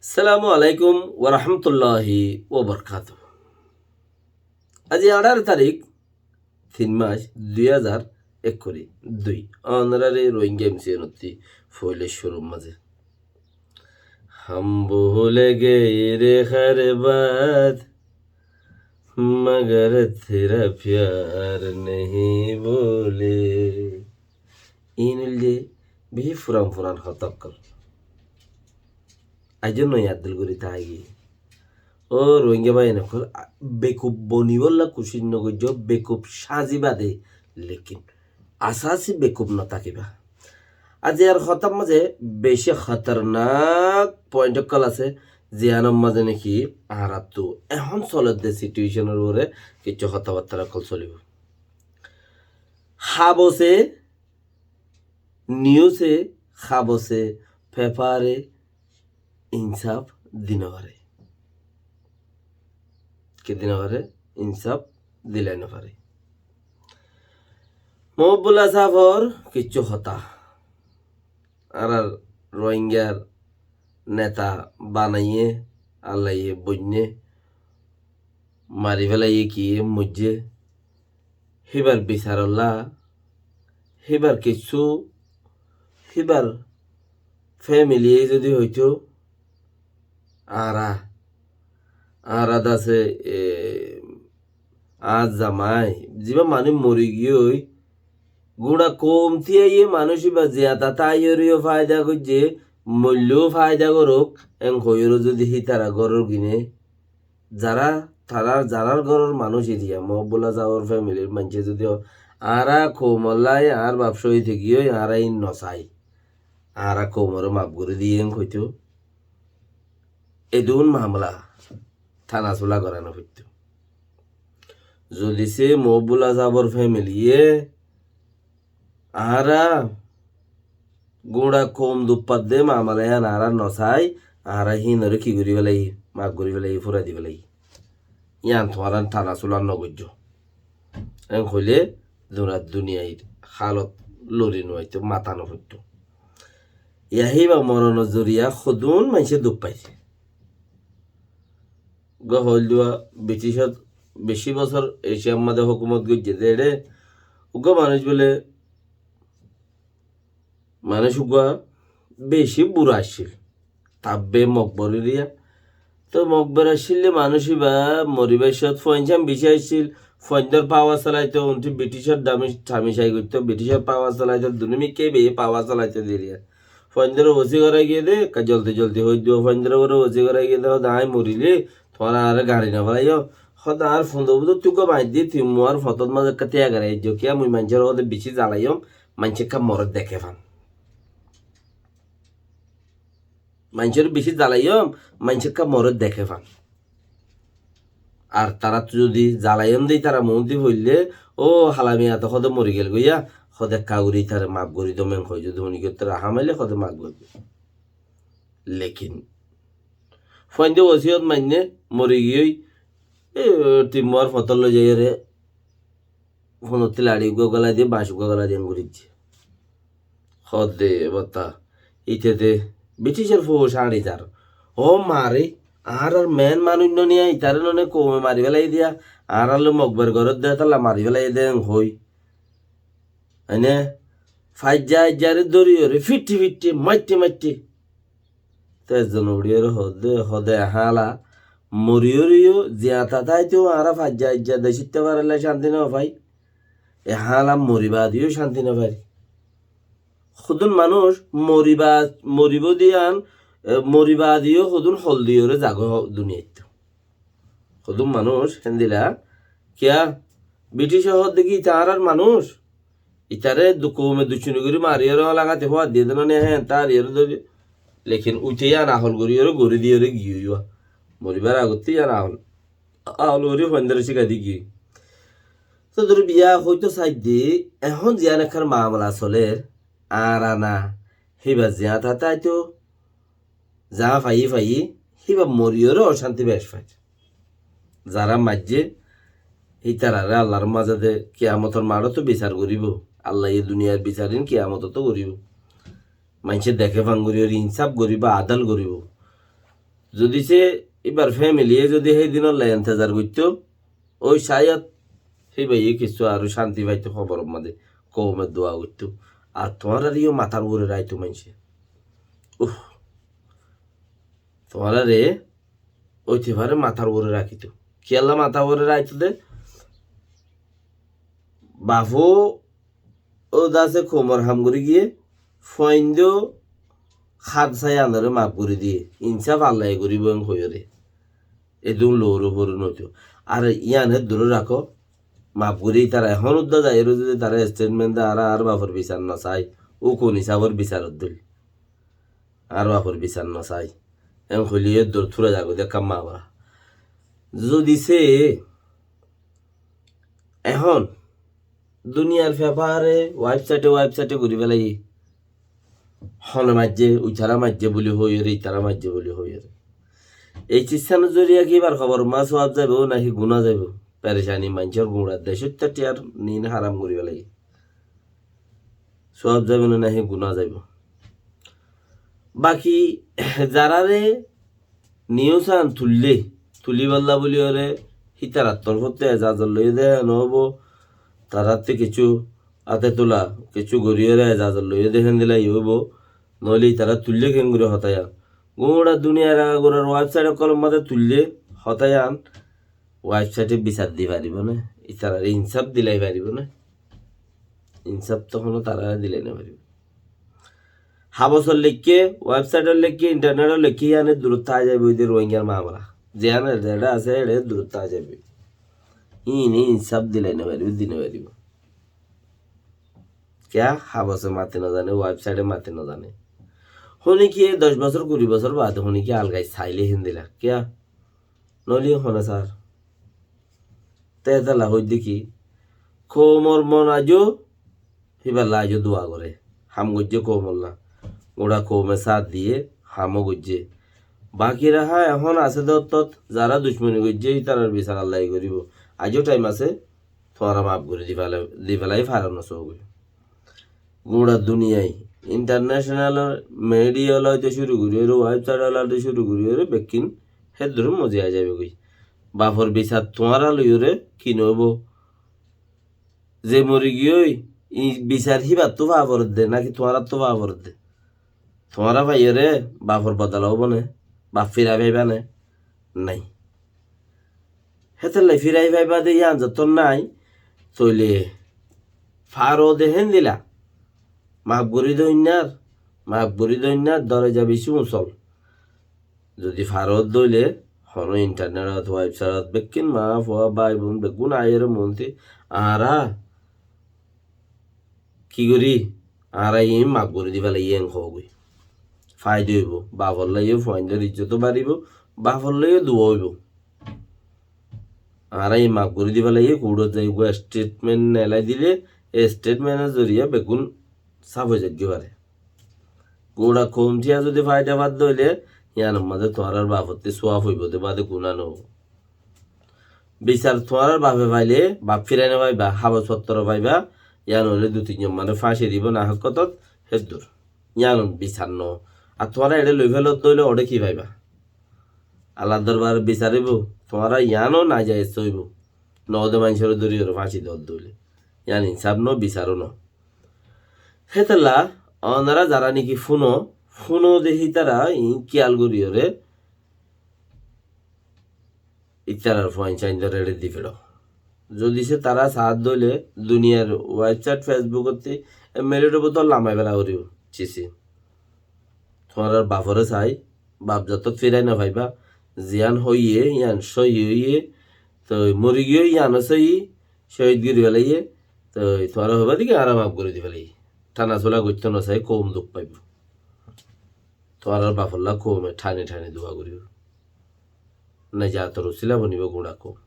সালামু আলাইকুম ওরহমতুল্লাহি ওবরকাত। আজ 18 তারিখ 3 মাস 2021 অনারারে রোহিঙ্গা এমসিএনতি ফইলে শুরু মাঝে हम भूल गए रे हर बात मगर तेरा प्यार नहीं भूले ইনলে বেহি ফুরান ফুরান হতক্কল আইজন নয় আব্দুল গরি তাইগি ও রোহিঙ্গা ভাই নকল বেকুব বনিবল্লা কুশিন নগজ বেকুব সাজিবাদে লেকিন আসাসি বেকুব ন তাকিবা আজি আর খতাম মাঝে বেশি খতরনাক পয়েন্ট কল আছে জিয়ানম মাঝে নাকি আরাতো এখন চলত দে সিচুয়েশনের ওরে কিছু কথাবার্তা কল চলিব খাবসে নিউজে খাবসে পেপারে ইনসাফ দিনবারে কে দিনবারে ইনসাফ দিলাই নপারে মহবুল্লা সাফর কিচ্ছু হতা আর রোহিঙ্গার নেতা বানাইয়ে আল্লাইয়ে বন্যে মারি ফেলাইয়ে কি মুজে হিবার বিচারল্লা হিবার কিছু হিবার ফ্যামিলি যদি হইতো আরা দাসে আজ জামাই যিবা মানুষ মরি গিয়ে গুড়া কমতি আইয়ে মানুষ বা জিয়াতা তাইয়েরও ফায়দা করছে মূল্যও ফায়দা করুক এং হইরও যদি হিতারা গরর কিনে যারা যারার গরর মানুষ এরিয়া মহবুল্লা যাওয়ার ফ্যামিলির মানুষে যদি আরা কোমল্লায় আর ব্যবসা হইতে গিয়ে আরা ইন নসাই আরা কোমর মাপ করে দিয়ে হইতো এদুন মামলা থানা চোলা করানো হইতো যদি সে মহবুল্লা যাবর ফ্যামিলিয়ে আরা গুড়া কম দুপাত দে মামালাই আরা নসাই আরা হিনরে কি করি বেলাই মাপ করি বেলাই ফুরা দি বেলাই ইয়ান তোমার থানা চোলার নগজ্য এং হইলে দুনিয়ায় হালত লড়ি নয়তো মাথা নফুট ইয়াহি বা মরণ জরিয়া সদুন মানুষে দুঃখ পাইছে হল দেওয়া ব্রিটিশত বেশি বছর এশিয়ার মধ্যে হুকুমত গিয়ে দেড়ে উগা মানুষ বলে মানুষ উগা বেশি বুড়া আসছিল তাব্বে মকবরিয়া তো মকবর আসলে মানুষই বা মরিবাসত ফঞ্চাম বেশি আসছিল ফঞ্জর পাওয়া চালাইতো উনটি ব্রিটিশের দামি ঠামিশাই করতো ব্রিটিশের পাওয়া চালাইতো দুনিমিকে বেয়ে পাওয়া চালাইতো দেরিয়া ফঞ্জর ওসি করাই গিয়ে দে জলদি জলদি হয়ে দিব ফঞ্জর করে ওসি করাই গিয়ে দেখো দাঁড়াই মরিলে তোমার আর গাড়ি না ফেলাইও সদা আর ফোন দেবো তুকে মাই দিয়ে তুই মোর ফটোর মাঝে কাতে আগারে কিয়া মুই মানুষের ওদের বেশি জ্বালাইম মানুষের কা মরদ দেখে ফান মানুষের বেশি জ্বালাইম মানুষের কা মরদ দেখে ফান আর তারা যদি জ্বালাইম দিই তারা মন্ত্রী হইলে ও হালামিয়া তো সদে মরি গেল গইয়া সদে কাউরি তার মাপ করি তো মেন হয় যদি উনি তারা হামাইলে সদে মাপ করবে লেকিন ফন্দে ওসিয়ত মাইনে মরি গিয়ে টিমার ফতল লই যাই রে ফোনতে লাড়ি গলা দিয়ে বাঁশ গলা দিয়ে ঘুরিচ্ছে সদে বতা ইতেতে ব্রিটিশের ফৌজ আড়ি তার ও মারে আর মেন মানুষ নিয়ে ইতারে ননে কমে মারি ফেলাই দিয়া আর আলো মকবের ঘরত দেয় তালা মারি ফেলাই দেন হই হয়নে ফাইজারে দড়িয়ে ফিট্টি ফিট্টি মাইটে তেজন উড়িয়ে হদে হালা মরিও জিয়াতা তাই তো আর ফাইজা দেশিতে পারলে শান্তি না ভাই এ হালা মরিবা দিও শান্তি না ভাই খুদুন মানুষ মরিব দিয়ান মরিবা দিও সদুন হল দিও জাগ দুনিয়াত সদুন মানুষ হেন্দিলা কিয়া ব্রিটিশ শহর দেখি ইতার আর মানুষ ইতারে দুকমে দুচুনি করে মারিয়ে লাগাতে হওয়া দিয়ে দেন হ্যাঁ তার ইয়ের ধরে লেকিন উঠে আর আহল করিও গড়ি দিয়ে গিয়ে মরিবার আগতে আর আহল করি ফন্দারে শিখা দি গিয়ে তো ধর বিয়া হয়তো সাইড দিয়ে এখন জিয়ান এখান মামলা চলে আর আনা হিবা জিয়া তাই তো যা ফাই হিবা মরিওরও অশান্তি বেশ পাই যারা মাঝে এই তারারে আল্লাহর মাঝে কিয়ামতর মারও তো বিচার করিব আল্লাহ এই দুনিয়ার বিচারিন কিয়ামত তো করিব মানুষের দেখে ফাং করিব ইনসাফ করিব আদাল করিব যদি সে এবার ফ্যামিলিয়ে যদি সেই দিনের লাই ইন্তজার করতো ওই শায়দ সেই ভাইয়ে কিছু আরো শান্তি পাইতো খবর মাঝে কৌমের দোয়া করতো আর তোমার আর ইও মাথার উপরে রাইতো মানছে উহ তোমার রে ওইতে পারে মাথার উপরে রাখিত খেয়াল্লা মাথা উপরে রাইতো দে বাফো ও দাসে কোমর হাম করে গিয়ে ফইন্দ খাদ চাই আন্দারে মাপ করে দিয়ে ইনসাফ আল্লাহ করিব হইরে এদুম লোর উপর নইতো আর ইয়ানের দূরে রাখো মাপ করি তারা এখন উদ্দা যায় যদি তারা স্টেটমেন্ট দেয় আর বাপর বিচার নচাই ও কোন হিসাবর বিচারত দিল আর বাপর বিচার নচাই এম হলিয়ে দূর থুরা যাগো দেখা মাবা যদি সে এখন দুনিয়ার ব্যাপারে ওয়েবসাইটে ঘুরি পেলাই হনে মাঝে উইচারা মাঝে বলি হইরে ইতারা মাঝে বলি হইরে এই চিস্তানোর জরিয়া কিবার খবর মাছ ওয়াব যাইব নাকি গুণা যাইব পেরেশানি মানুষের গুঁড়া দেয় সত্যি আর নিন হারাম করি পেলাই সব যাবে না নাকি গুণা যাইব বাকি যারা রে নিউজ আন তুলি পাল্লা বলি ওরে হিতারার তরফতে এজাজর লই দে নহব তারাতে কিছু হাতে তোলা কিছু গড়িয়ে এজাজর লই দেখেন দিলাই হইব নইলে তারা তুললে কেন করে হতায়া গোড়া দুনিয়ার গোড়ার ওয়েবসাইটে কলম মাঝে তুললে হতায়ান ওয়েবসাইটে বিচার দিয়ে পারিব না তারা ইনসাফ দিলাই পারিব না ইনসাফ তখনও তারা দিলে না পারিব হাবসর লেখকে ওয়েবসাইটের লেখকে ইন্টারনেটের লেখে আনে দূরত্ব আ যাবে ওইদের রোহিঙ্গার মামলা যে আনে যেটা আছে এটা দূরত্ব আ যাবে ইনি ইনসাফ দিলাই না পারিব দিনে পারিব क्या হাবসে মাতে না জানে ওয়েবসাইটে মাতে না জানে হনি কি 10 বছর 20 বছর বাদ হনি কি আলগাই চাইলে হিন্দিলা क्या নলি হনা স্যার তেতালা হই দেখি কোমর মন আজো হিবালা আজো দোয়া করে হাম গজ্জে কোমল না ওরা কৌমে সাথ দিয়ে হামও গজ্জে বাকি রাহা এখন আছে দত্তত যারা দুশ্মনী গজ্জে তারার বিচার আল্লাহ করিব আজও টাইম আছে তোরা মাফ করে দিবেলাই ফারানো চৌক গোড়া দুনিয়ায় ইন্টারন্যাশনাল মিডিয়া লইতে শুরু করি ওর ওয়েবসাইট লইতে শুরু করি ওরে বেকিন হেদুর মজা যাবে কই বাফর বিচার তোমারা লই ওরে কি নব যে মরি গিয়ে বিচার হিবার তো বাবর দে নাকি তোমার তো বাবর দে তোমারা ভাই রে বাপর বদল হব না বাপ ফিরাই ভাইবা না নাই হেতের লাই ফিরাই ভাইবা দে ইয়ান যত নাই তৈলে ফারো দেহেন দিলা মাপ গরি দইনার দরে যাবি সুমসল যদি ফারত দইলে হন ইন্টারনেট ওয়েবসাইট বেকিন মা ফোয়া বাই বোন বেগুন আয়ের মন্ত্রী আরা কি করি আরা ইম মাপ গরি দিবা ইয়েন খবই ফায়দা হইব বাপর লাইও ফাইন্ডের ইজ্জত বাড়িব বাপর লাইও দোয়া হইব আর এই মাপ করে দিবা লাগে কুড়ো যাইব স্টেটমেন্ট এলাই দিলে এই স্টেটমেন্টের জরিয়া বেগুন সাফ হয়ে যাইতে পারে গোড়া কমঠিয়া যদি ফায়দা বাদ দইলে ইয়ানোর মাঝে তোমার বাপতে সোয়াফ হইব দে বাদে গুণা নব বিচার তোমার বাপে পাইলে বাপ ফিরাই না পাইবা হাবা সত্তর পাইবা ইয়ান হলে 2-3 মানে ফাঁসি দিব না হকত হেদুর ইয়ান বিচার ন আর তোমারা এটা লই ফেলত দইলে ওটা কি পাইবা আল্লাহ দরবার বিচারিব তোমারা ইয়ানও না যায় চইব নদে মানুষের দরি ফাঁসি দর দইলে ইয়ান হিসাব ন বিচারও ন হেতলা অনারা যারা নাকি ফুনো দেখি তারা কিয়াল করিওরে ইচ্ছার ফাইন রেডি দি ফেড়ো যদি সে তারা সাথ দইলে দুনিয়ার ওয়েবসাইট ফেসবুকতে মেলের বোতল লামাই বেলা করিও চিসি তোমার বাপরে চাই বাপ যত ফিরাই না ভাইবা জিয়ান হইয়ে ইয়ান সই হইয়ে তো মরি গিয়ে ইয়ানো সই শহীদ গিরি ফেলাইয়ে তো তোমার হবা দিকে আরাম আপ করে দি ফেলাই টানা চলা করতে না চাই কম দুঃখ পাইব তোমার বাপরলা কমে ঠানে দোয়া করিব না যা তোর উচিলা বনিব গুড়া কম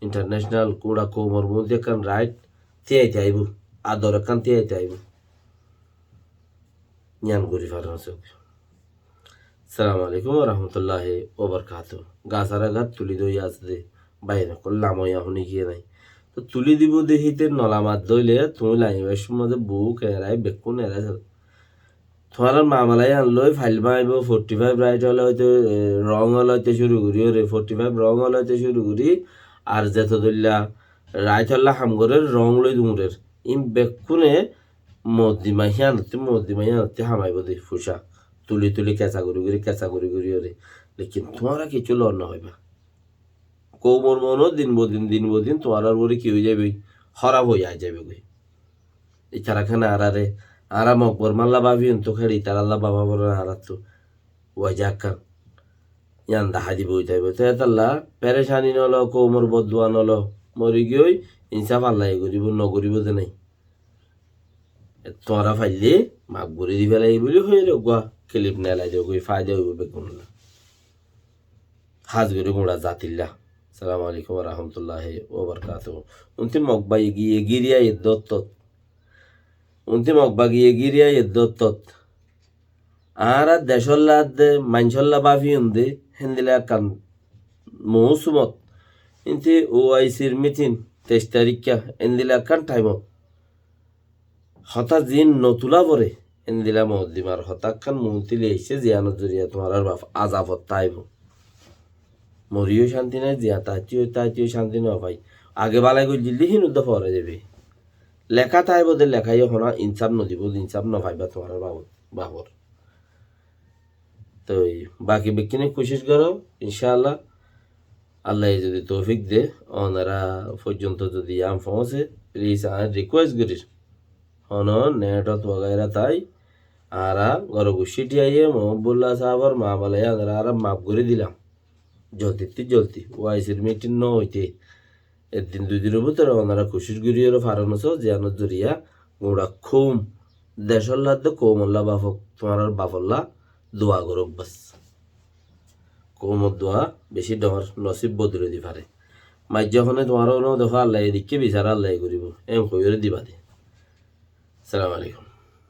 ইন্টারন্যাশনাল গুড়া কমর মধ্যে কান রাইট তিয়াইতে আইব আদর কান তিয়াইতে আইব জ্ঞান করি ফারানো চোখ সালাম আলাইকুম রহমতুল্লাহ ওবরকাত গাছারা গাছ তুলি দই আসতে বাইরে করলাম এখন গিয়ে নাই তো তুলি দিব দেখিতে নলামাত দইলে তুমি লাইবার সময় বুক এরাই বেকুন এরাই তোমার মামালাই আনলই ফাইল মাইব 45 রাইট হলে হয়তো রং হলে হইতে শুরু করি ওরে 45 রং হলে হইতে শুরু করি আর যেত দইলা রাইট হল্লা হামগরের রং লই দুমুরের ইম বেকুনে মদ্দিমাইয়ানতে হামাইব দি ফুসা তুলি তুলি কেঁচা করি ওরে লেকিন তোমারা কিছু লর না হইবা কৌমর মনও দিন বদিন তোমার আর বলে কি হয়ে যাবে খারাপ হয়ে যাবে গই ইতারা খানে আরারে আরা মকবর মাল্লা বাবি তো খেড়ি তার আল্লাহ বাবা বড় আরাত তো ওয়াজাকা ইয়ান দাহা দিব যাইব তো এতাল্লা পেরেশানি নল কৌমর বদুয়া নল মরি গই ইনসাফ আল্লাহ করিব নকরিব যে নাই তোরা ফাইলে মাপ গড়ি দি ফেলাই বলি হয়ে গুয়া ক্লিপ নেলাই দেব গই ফায়দা হইব বেগুন হাজ গরি গুঁড়া জাতিল্লা সালাম আলাইকুম রহমতুল্লাহ ওবরকাত উন্তি মকবা গিরিয়া ইদ্দত আর দেশল্লাদ মাইনসল্লা বাফি উন্দে হেন্দিলা কান মৌসুমত ইন্তি ওআইসির মিটিং 23 তারিখা এন্দিলা কান টাইমত হতা জিন নতুলা পরে এন্দিলা মহদ্দিমার হতাক খান মুহতিলে এসে জিয়ানত জরিয়া তোমার বাপ আজাবত তাইব মরিও শান্তি নাই জিয়া তাইতিও শান্তি ন ভাই আগে বালাই গই দিল্লি হিনুদ্দ পরে যাবে লেখা তাইব দে লেখাই হনা ইনসাফ নদিব ইনসাফ ন ভাইবা তোমার বাবর তো বাকি বিকিনে কোশিশ করো ইনশাআল্লাহ আল্লাহ যদি তৌফিক দে ওনারা পর্যন্ত যদি আম পৌঁছে প্লিজ আর রিকোয়েস্ট করিস হন নেটত বগাইরা তাই আরা গর গুছিটি আইয়ে মোহাম্মদুল্লাহ সাহাবর মা বলে আরা মাফ করে দিলাম জলদি ওয়াইসির মিটিং ন হইতে একদিন 2 দিনের ভিতরে ওনারা কোশিশ করিয়ে ফারানো জিয়ানত জরিয়া গোড়া খুম দেশল্লাদ কৌমল্লা বাফক তোমার বাফল্লা দোয়া করক বাস কৌমর দোয়া বেশি ডর নসিব বদলে দি পারে মাই যখন তোমারও দেখো আল্লাহ এদিকে বিচার আল্লাহ করিব এম কইরে দিবা দে সালাম আলাইকুম